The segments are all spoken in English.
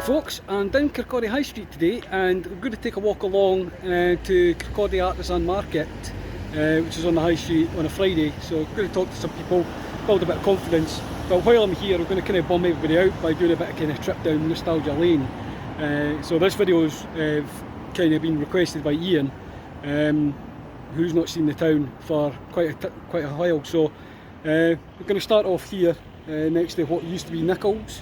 folks, I'm down Kirkcaldy High Street today and we're going to take a walk along to Kirkcaldy Artisan Market, which is on the High Street on a Friday. So I'm going to talk to some people, build a bit of confidence. But while I'm here, I'm going to kind of bum everybody out by doing a bit of kind of trip down nostalgia lane. So this video's kind of been requested by Ian, who's not seen the town for quite a while. So we're going to start off here next to what used to be Nichols.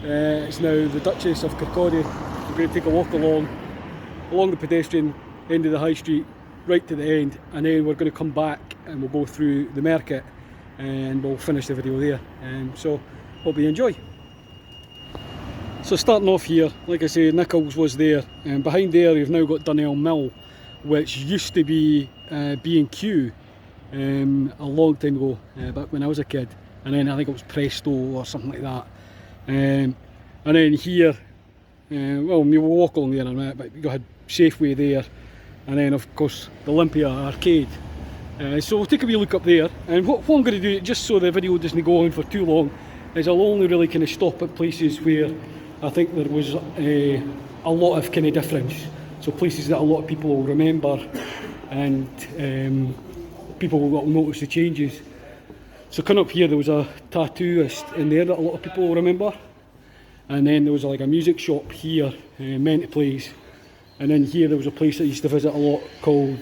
It's now the Duchess of Kirkcaldy. We're going to take a walk along the pedestrian end of the high street, right to the end, and then we're going to come back and we'll go through the Mercat and we'll finish the video there. So hope you enjoy. So starting off here, like I say, Nichols was there, and behind there you've now got Dunnell Mill, which used to be B&Q a long time ago, back when I was a kid, and then I think it was Presto or something like that. And then here, well, we'll walk along there in a minute, but you had Safeway there, and then of course the Olympia Arcade. So we'll take a wee look up there, and what I'm going to do, just so the video doesn't go on for too long, is I'll only really kind of stop at places where I think there was a lot of kind of difference. So places that a lot of people will remember, and people will notice the changes. So coming up here, there was a tattooist in there that a lot of people will remember, and then there was like a music shop here, Mercat place, and then here there was a place I used to visit a lot called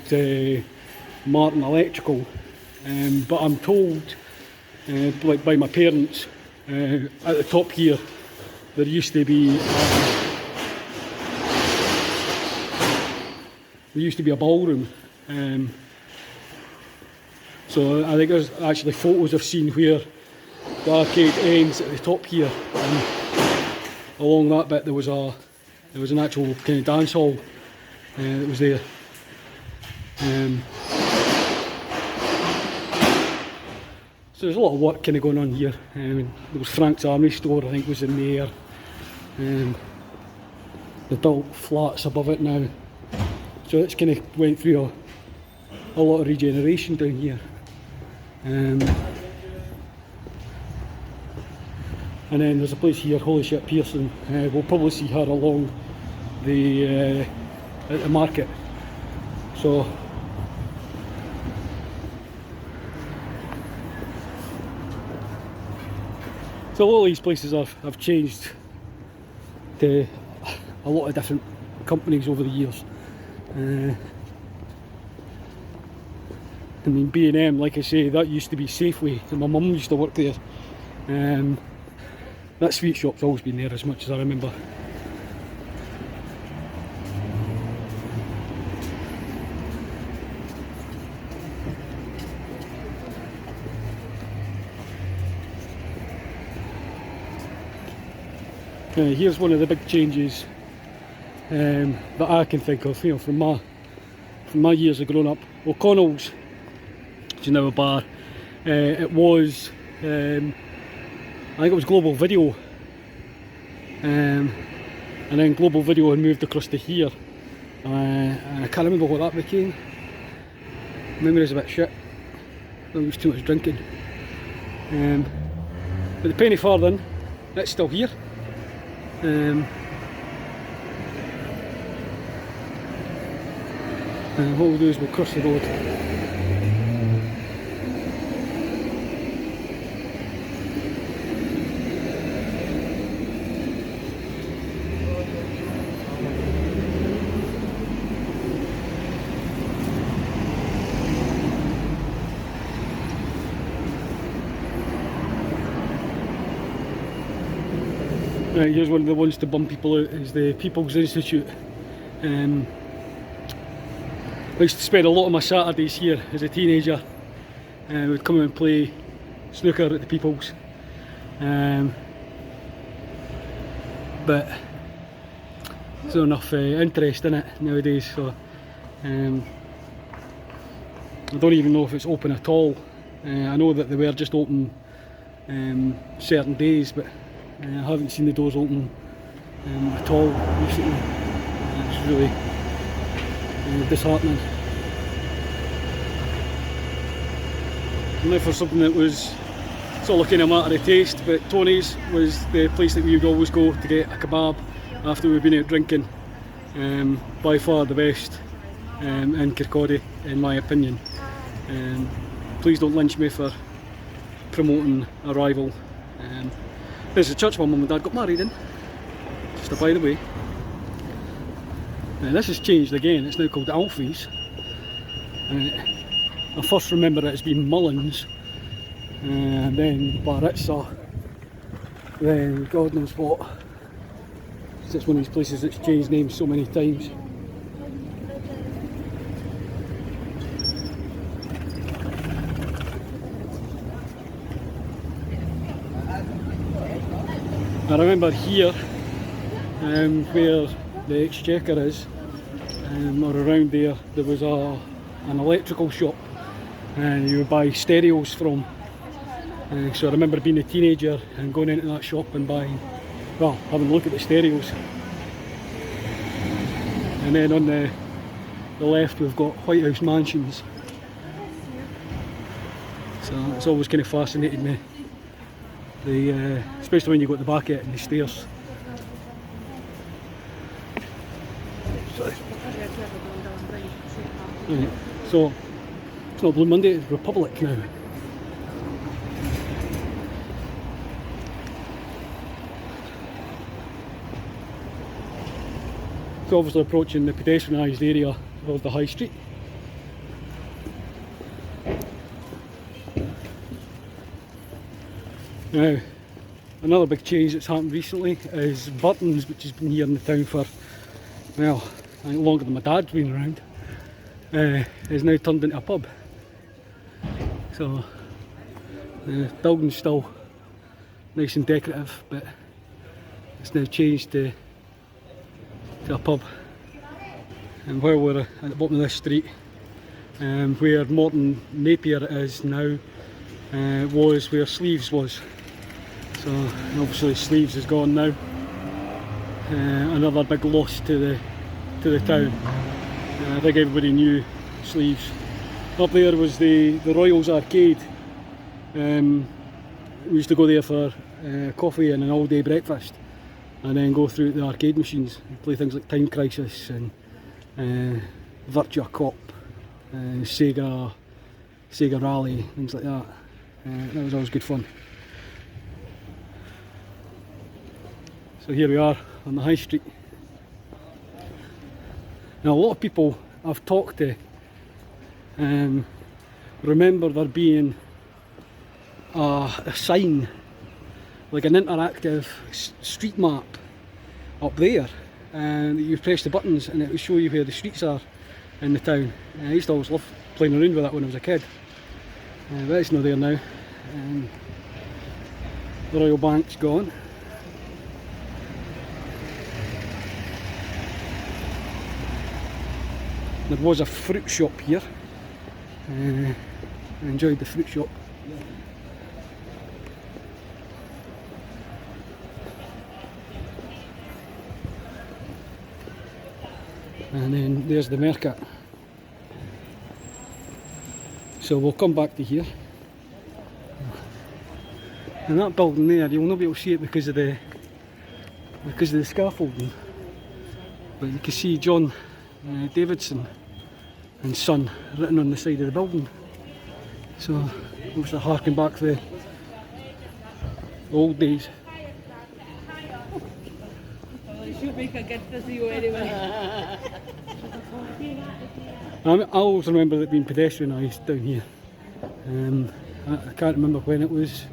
Martin Electrical, but I'm told, like by my parents, at the top here there used to be a ballroom. So I think there's actually photos I've seen where the arcade ends at the top here, and along that bit there was an actual kind of dance hall that was there. So there's a lot of work kind of going on here. There was Frank's Army Store, I think, was in there. They built flats above it now, so it's kind of went through a lot of regeneration down here. And then there's a place here, Holy Shit Pearson. We'll probably see her along the at the market. So a lot of these places have changed to a lot of different companies over the years. I mean, B&M, like I say, that used to be Safeway, and my mum used to work there. That sweet shop's always been there as much as I remember. Here's one of the big changes that I can think of, you know, from my years of growing up. O'Connell's, which is now a bar. It was, I think it was Global Video, and then Global Video had moved across to here, and I can't remember what that became. Memory's a bit shit, there was too much drinking. But the Penny Farthing, it's still here. And what we'll do is we'll cross the road. Right, here's one of the ones to bum people out, is the People's Institute. I used to spend a lot of my Saturdays here as a teenager. We'd come and play snooker at the People's. But there's not enough interest in it nowadays, so I don't even know if it's open at all. I know that they were just open certain days, but I haven't seen the doors open at all recently. It's really disheartening. Now for something that was, it's all a kind of matter of taste, but Tony's was the place that we would always go to get a kebab after we've been out drinking. By far the best in Kirkcaldy, in my opinion. Please don't lynch me for promoting a rival. There's the church my mum and dad got married in, just a by the way. Now this has changed again, it's now called Alfie's. I first remember it as being Mullins, and then Baritza, then God knows what. It's one of these places that's changed names so many times. I remember here, where the Exchequer is, or around there, there was an electrical shop, and you would buy stereos from. So I remember being a teenager and going into that shop and buying, well, having a look at the stereos. And then on the left we've got White House mansions. So it's always kind of fascinated me, especially when you go at the back of it and the stairs. Right, so it's not Blue Monday, it's Republic now. So obviously approaching the pedestrianised area of the High Street. Now, another big change that's happened recently is Burton's, which has been here in the town for, well, I think longer than my dad's been around, is now turned into a pub. So the building's still nice and decorative, but it's now changed to a pub. And while we're at the bottom of this street, where Morton Napier is now, was where Sleeves was. So obviously Sleeves is gone now. Another big loss to the town. I think everybody knew Sleeves. Up there was the Royals Arcade. We used to go there for coffee and an all-day breakfast, and then go through the arcade machines and play things like Time Crisis and Virtua Cop, Sega Rally, things like that. That was always good fun. So here we are on the High Street. Now a lot of people I've talked to remember there being a sign, like an interactive street map up there, and you press the buttons and it would show you where the streets are in the town. I used to always love playing around with that when I was a kid, but it's not there now. The Royal Bank's gone. There was a fruit shop here. I enjoyed the fruit shop. And then there's the Mercat. So we'll come back to here. And that building there, you'll not be able to see it because of the scaffolding. But you can see John Davidson and Son written on the side of the building. So obviously harking back to the old days. She'll make a gift to you anyway. I always remember it being pedestrianised down here. I can't remember when it was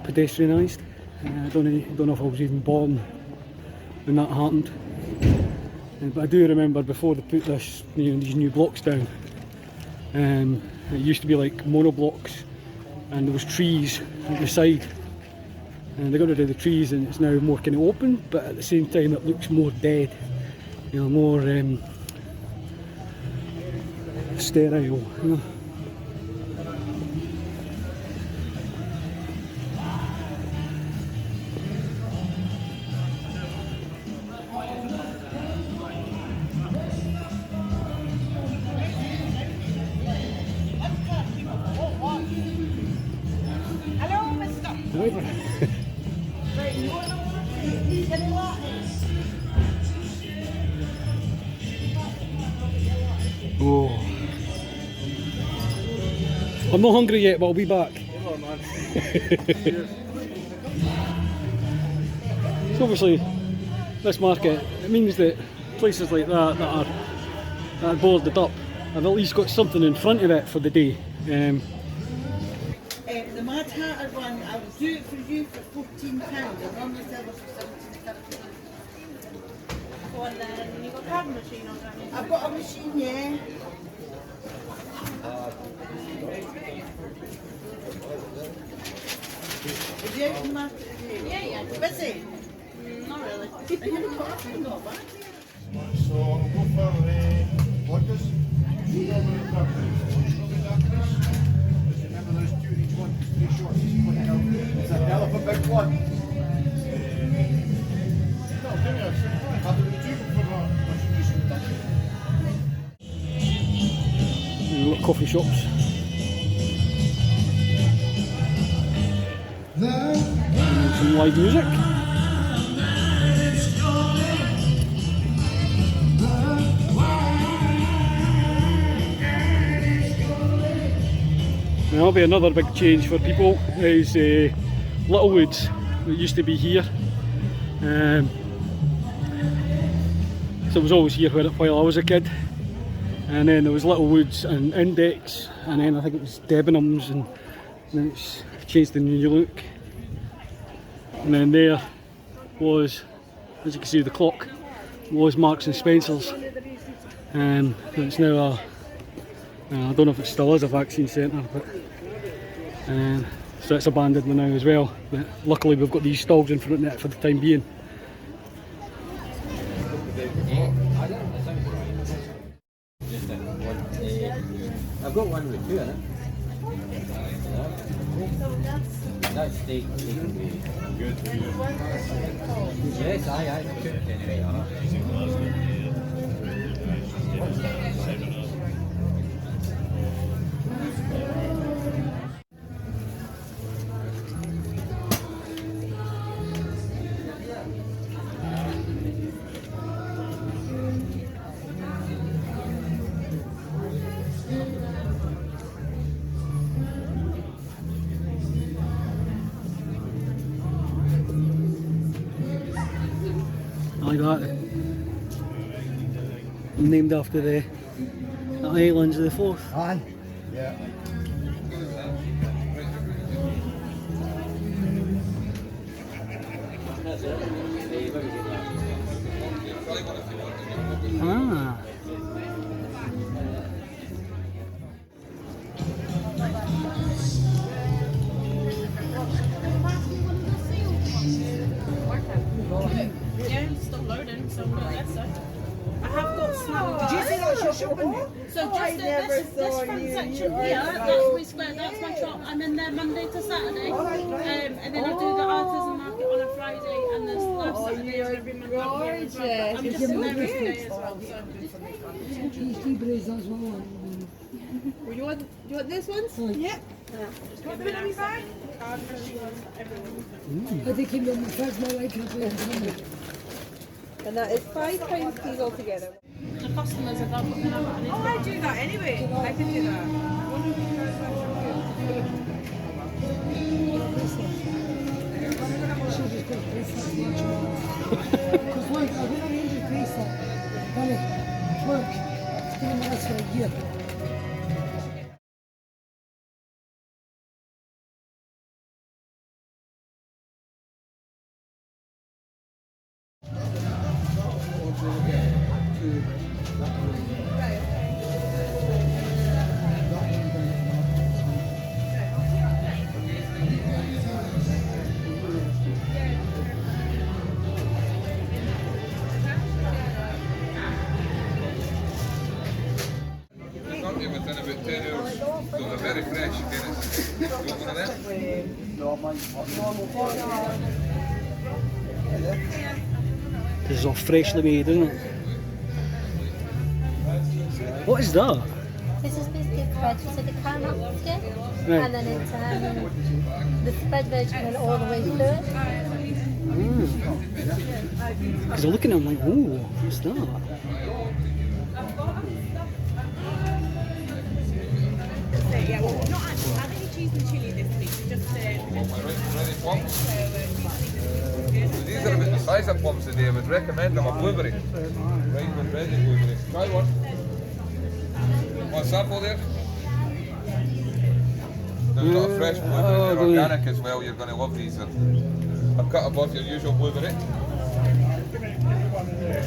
pedestrianised. I don't know if I was even born when that happened. But I do remember before they put these new blocks down, it used to be like monoblocks, and there was trees at the side. And they got rid of the trees and it's now more kind of open, but at the same time it looks more dead, more sterile. Hello, mister. Oh. I'm not hungry yet, but I'll be back. So obviously, this market, it means that places like that are boarded up, have at least got something in front of it for the day. The Mad Hatter one, I would do it for you for £14. I normally sell it for 17. Go on then. You got a card machine on that? I've got a machine, yeah. Is you out in the market today? Yeah. Busy? Not really. Are you not bad? So I'll go for vodkas. Strawberry cranberries. Strawberry daiquiris. Remember those two in each one? 3 shots. It's a hell of a big one. No, give me a second. I'll do 2 for that. Little coffee shops. And some live music. And that'll be another big change for people is Littlewoods that used to be here. So it was always here while I was a kid. And then there was Littlewoods and Index, and then I think it was Debenhams, and then it's changed the new look. And then there was, as you can see the clock, was Marks and Spencer's. It's now a, I don't know if it still is a vaccine centre, but so it's abandoned now as well. But luckily we've got these stalls in front of it for the time being. I've got one with 2 in it. That's steak and gravy. Good. Yes, aye. Cooked anyway. Like that. Named after the islands of the Forth. Aye. Yeah. Ah. Yeah, it's still loading, so that's it. I have got some. Did you say that's your shopping mall? So just this front section here, that's my square, that's my shop. I'm in there Monday to Saturday, and then I do the Artisan market on a Friday, and there's live Saturday on every Monday here as well. I'm just in there today as well. So. You want this one? Yeah. Want the mini bag? Card machine, everything. I think him on the first my way can and that is £5 fees altogether. The customers have got the number. Oh, I do that anyway. I can do that. Because like, I've been arranged a bracelet, done it, work, it's been with us for a year. Within about 10 hours, so they're very fresh. You want one of them? This is all freshly made, isn't it? What is that? This is basically spread to the caramel skin, Right. and then it's the spread version and all the way through it. Because I'm looking at them like, oh, what's that? Yeah, well, not actually. I think cheese and chili this week. Just Ready plums? These are about the size of plums today. I would recommend them a blueberry. Right, with ready blueberry. Try one. Want a sample there? Now we've got a fresh blueberry. They're organic as well. You're going to love these. I've cut above your usual blueberry.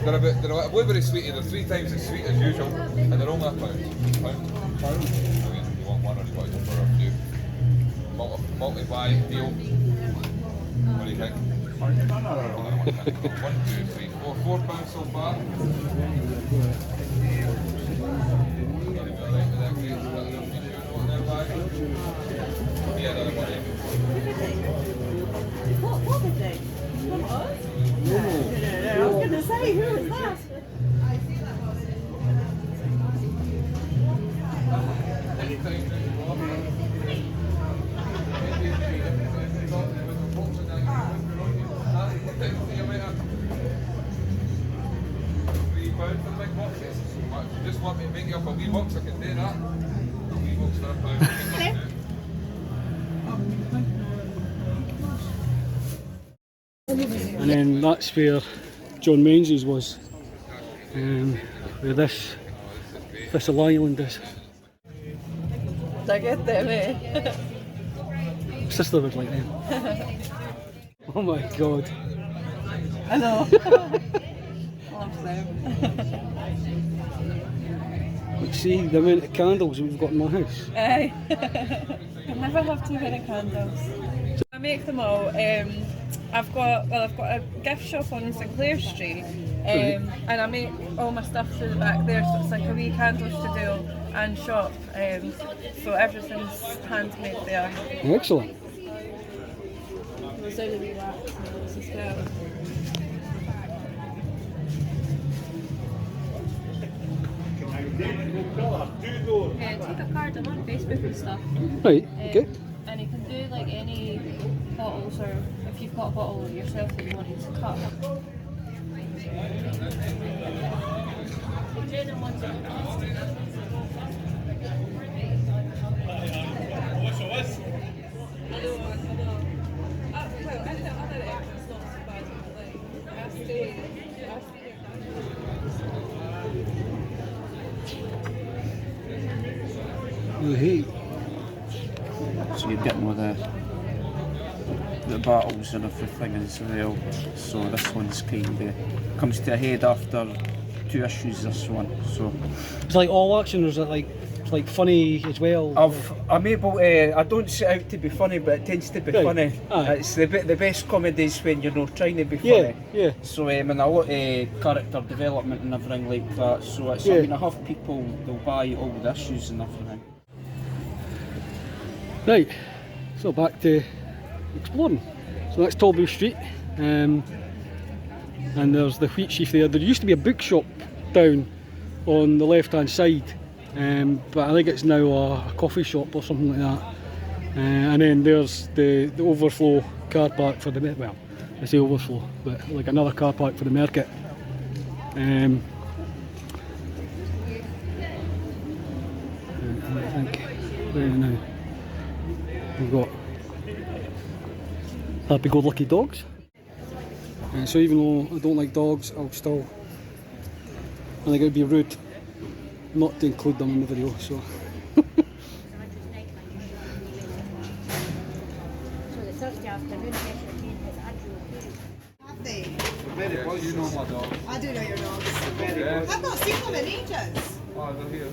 They're a blueberry sweetie. They're 3 times as sweet as usual, and they're only £1. Pound. You want one or you want to go for a few? Multi-buy deal. What do you think? 1, 2, 3, 4. £4 so far. Yeah, another one. what was it? From us? No. I was going to say, who was that? Just want me to make you up a wee box, I can do that. A wee box for £1. And then that's where John Menzies was, where this Thistle Island is. I get them, eh? Sister would like them. Oh my god. I know. Love them. Look, see the amount of candles we've got in my house. Aye. I never have too many candles. I make them all. I've got a gift shop on St Clair Street, and I make all my stuff through the back there, so it's like a wee candle studio and shop. So everything's handmade there. Excellent. There's only wee wax as well. Take a card, I'm on Facebook and stuff. Right, okay. And you can do like any bottles, or if you've got a bottle yourself that you wanted to cut. Oh, hey. So you're getting with the battles and everything as well. So this one's kind of comes to a head after 2 issues. This one, so It's like all action, or is it like it's like funny as well? I'm able to. I don't set out to be funny, but it tends to be Right. funny. Aye. It's the best comedies when you're not trying to be funny. Yeah. So and a lot of character development and everything like that. So it's I mean I have people they'll buy all the issues and everything. Right, so back to exploring. So that's Talbot Street, and there's the wheat sheaf there. There used to be a bookshop down on the left hand side, but I think it's now a coffee shop or something like that. And then there's the overflow car park for the, well, I say overflow, but like another car park for the Mercat. And I think right now we've got happy-go-lucky dogs. So even though I don't like dogs, I think it would be rude not to include them in the video. So. Very well, you know my dog. I do know your dogs. Yeah. I've not seen them in ages. Oh, they're here.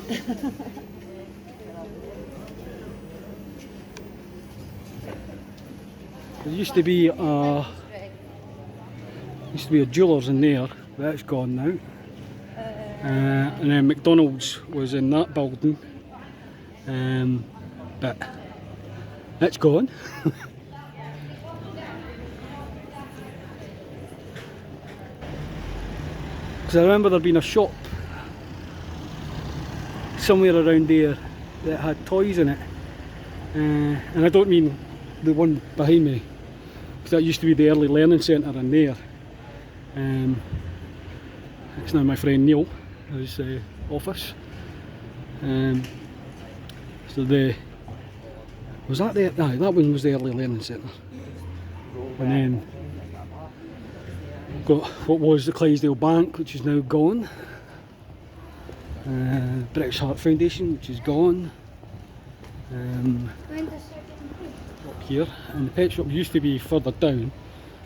There used to be a jeweller's in there, but that's gone now. And then McDonald's was in that building, but that's gone. Because I remember there being a shop somewhere around there that had toys in it, and I don't mean the one behind me, because that used to be the early learning centre in there. It's now my friend Neil, his office. So was that the, that one was the early learning centre, and then got what was the Clydesdale Bank, which is now gone. British Heart Foundation, which is gone. Up here, and the pet shop used to be further down,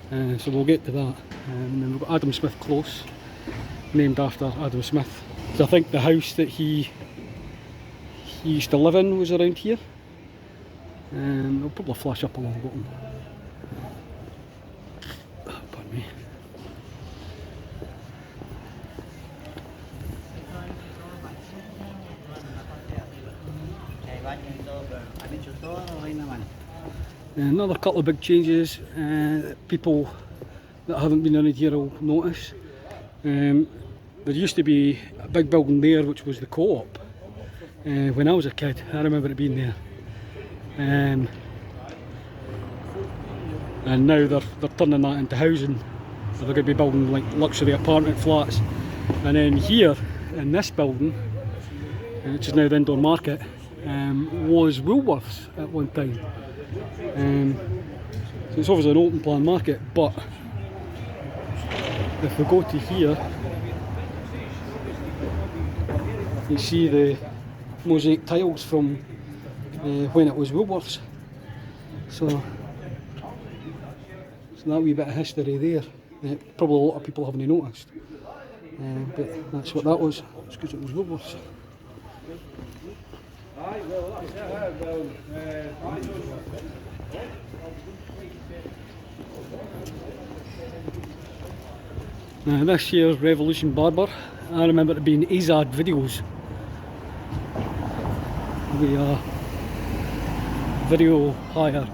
so we'll get to that. And then we've got Adam Smith Close, named after Adam Smith. So I think the house that he used to live in was around here. I'll probably flash up along the bottom. Pardon me. Another couple of big changes people that haven't been around here will notice. There used to be a big building there which was the co-op. When I was a kid, I remember it being there. And now they're turning that into housing. So they're going to be building like luxury apartment flats. And then here, in this building, which is now the indoor market, was Woolworths at one time. So it's obviously an open plan market, but if we go to here, you see the mosaic tiles from when it was Woolworths. So that wee bit of history there, probably a lot of people haven't noticed, but that's what that was. It's because it was Woolworths. Now this year's Revolution Barber, I remember it being Azad Videos. We are video hire.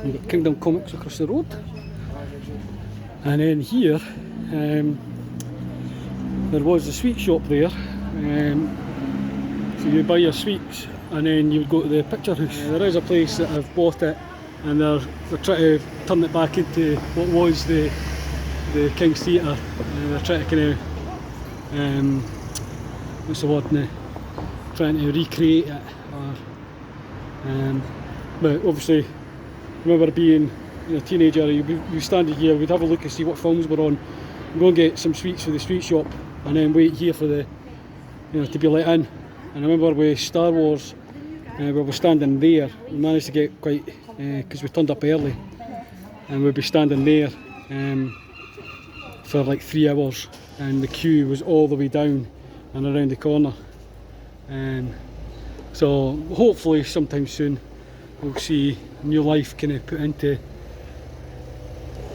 We've got Kingdom Comics across the road, and then here there was a sweet shop there, so you buy your sweets and then you would go to the picture house. There is a place that have bought it and they're trying to turn it back into what was the King's Theatre. They're trying to kind of, what's the word now, trying to recreate it. But obviously, I remember being a teenager, you'd be standing here, we'd have a look and see what films were on, we'd go and get some sweets for the street shop and then wait here for the, to be let in. And I remember with Star Wars, we were standing there, we managed to get quite, because we turned up early, and we'd be standing there for like 3 hours, and the queue was all the way down and around the corner. So hopefully sometime soon we'll see new life kind of put into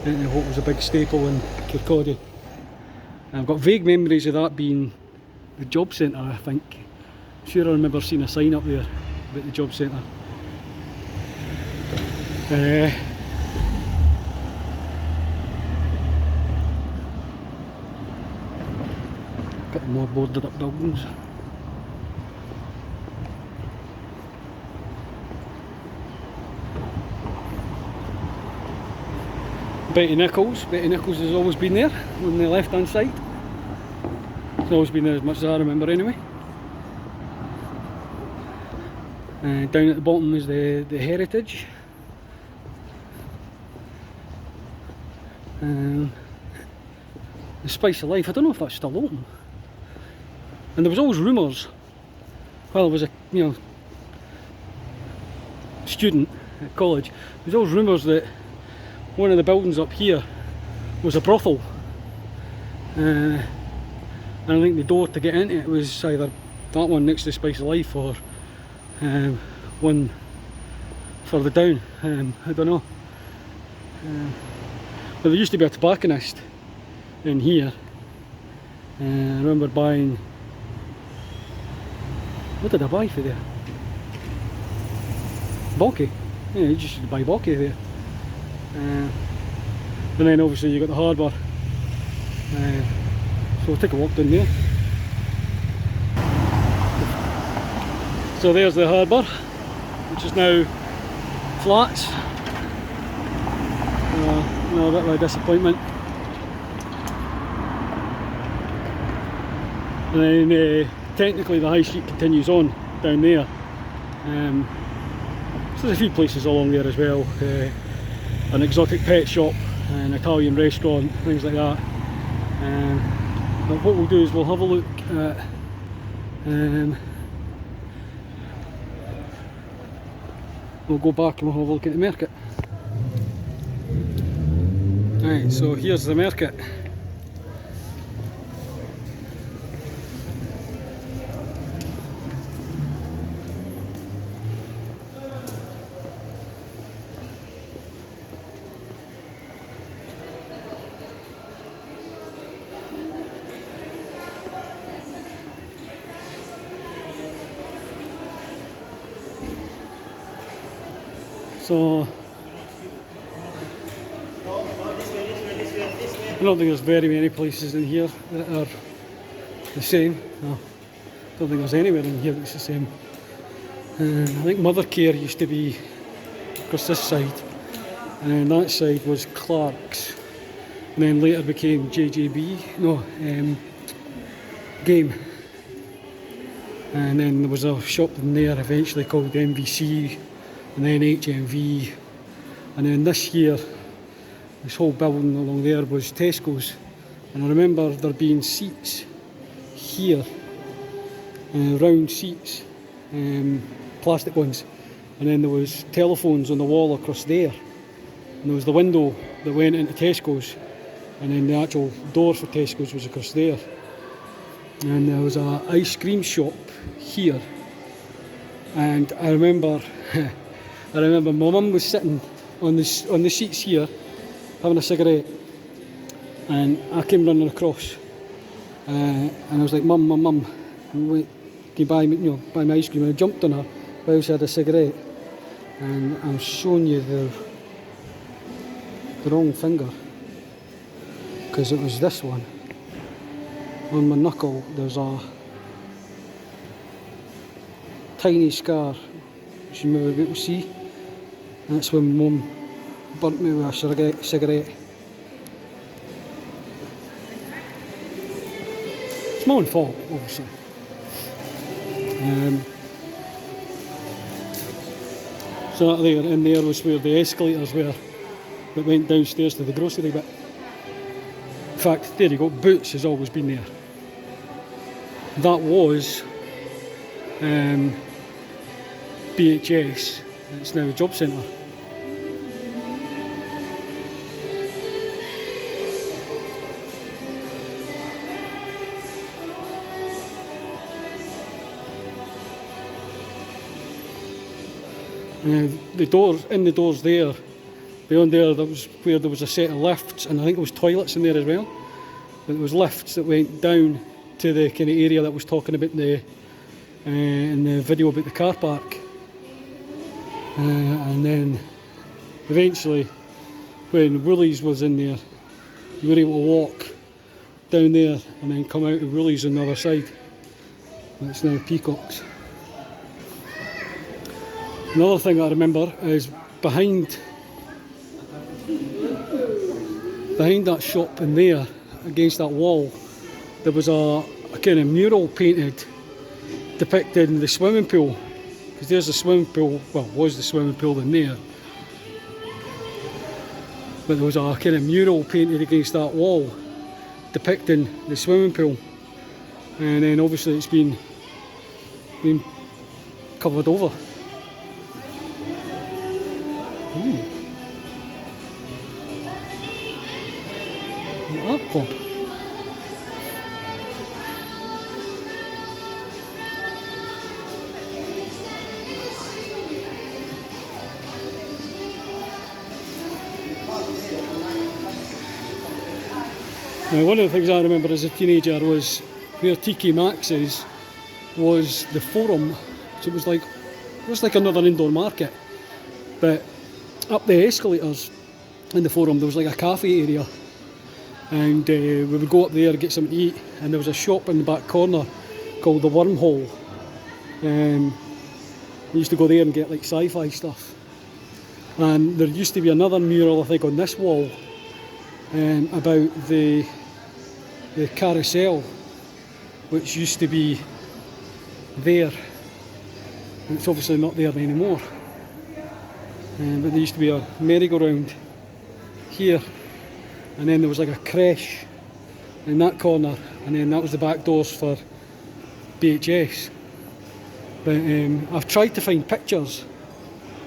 what was a big staple in Kirkcaldy. I've got vague memories of that being the job centre, I think. I'm sure I remember seeing a sign up there about the job centre. Got more boarded up buildings. Betty Nichols has always been there on the left hand side. It's always been there as much as I remember anyway. Down at the bottom is the heritage. The Spice of Life, I don't know if that's still open. And there was always rumours, while I was a student at college, there was always rumours that one of the buildings up here was a brothel. And I think the door to get into it was either that one next to Spice of Life or one further down. I don't know. But there used to be a tobacconist in here. I remember buying. What did I buy for there? Bokeh. Yeah, you just used to buy bokeh there. And then obviously you got the harbour. So we'll take a walk down there. So there's the harbour, which is now flats. A bit of a disappointment. And then technically the high street continues on down there. So there's a few places along there as well. An exotic pet shop, an Italian restaurant, things like that. But what we'll do is we'll have a look at we'll go back and we'll have a look at the Mercat. Right, so here's the Mercat. So I don't think there's very many places in here that are the same. No, I don't think there's anywhere in here that's the same. I think Mothercare used to be across this side, and then that side was Clark's, and then later became JJB, no, Game. And then there was a shop in there eventually called MVC, and then HMV, and then this year this whole building along there was Tesco's. And I remember there being seats here, round seats, plastic ones, and then there was telephones on the wall across there, and there was the window that went into Tesco's, and then the actual door for Tesco's was across there. And there was an ice cream shop here, and I remember my mum was sitting on the seats here having a cigarette, and I came running across, and I was like, Mum, wait, can you buy me, buy me ice cream? And I jumped on her while she had a cigarette, and I'm showing you the wrong finger, because it was this one. On my knuckle there's a tiny scar, which you may be able to see, and that's when Mum burnt me with a cigarette. It's my own fault, obviously. So that there, in there was where the escalators were that went downstairs to the grocery bit. In fact, there you go, Boots has always been there. That was BHS, it's now a job centre. The doors, in the doors there, beyond there, that was where there was a set of lifts, and I think there was toilets in there as well. But there was lifts that went down to the kind of area that was talking about in the video about the car park. And then eventually, when Woolies was in there, you were able to walk down there and then come out of Woolies on the other side. That's now Peacock's. Another thing I remember is behind that shop in there, against that wall, there was a kind of mural painted depicting the swimming pool, because there's the swimming pool, well, was the swimming pool in there, but there was a kind of mural painted against that wall depicting the swimming pool, and then obviously it's been covered over. Art club. Now, one of the things I remember as a teenager was where TK Maxx's was the forum, so it was like another indoor market, but up the escalators in the forum there was like a cafe area, and we would go up there and get something to eat, and there was a shop in the back corner called the Wormhole. We used to go there and get like sci-fi stuff, and there used to be another mural I think on this wall about the carousel, which used to be there, and it's obviously not there anymore, but there used to be a merry-go-round here, and then there was like a creche in that corner, and then that was the back doors for BHS. But I've tried to find pictures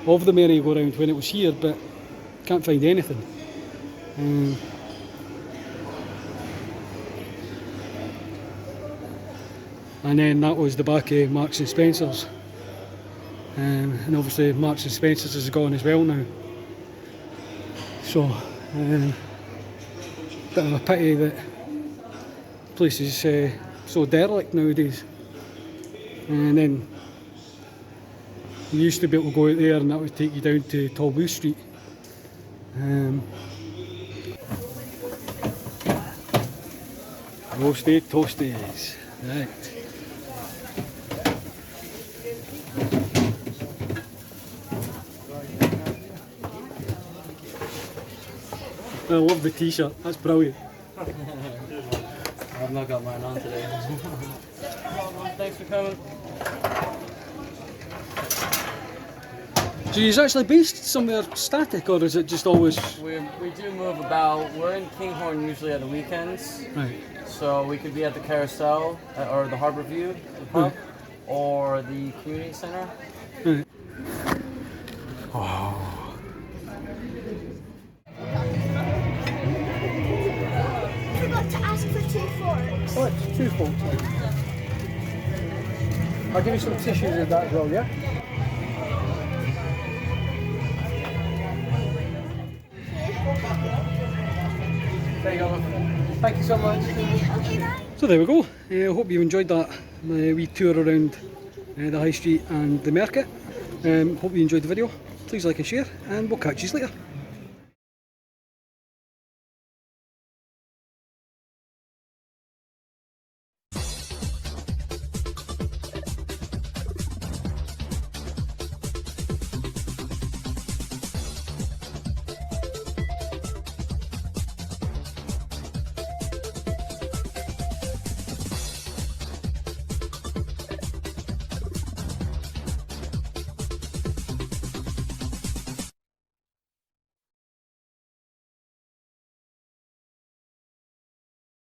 of the merry-go-round when it was here, but can't find anything. And then that was the back of Marks and Spencer's, and obviously Marks and Spencer's is gone as well now. So bit of a pity that the place is so derelict nowadays. And then you used to be able to go out there and that would take you down to Talbot Street. Roasted toasties, right. I love the t-shirt, that's brilliant. I've not got mine on today. Thanks for coming. So you're actually based somewhere static, or is it just always... We do move about. We're in Kinghorn usually at the weekends. Right. So we could be at the Carousel, or the Harbour View, the pub, or the community centre. Right. Oh. Forgot to ask for 2 forks. Oh, it's 2 forks. I'll give you some tissues with that as well, yeah? There you go. Thank you so much. So there we go. I hope you enjoyed that wee tour around the High Street and the Mercat. Hope you enjoyed the video. Please like and share, and we'll catch you later.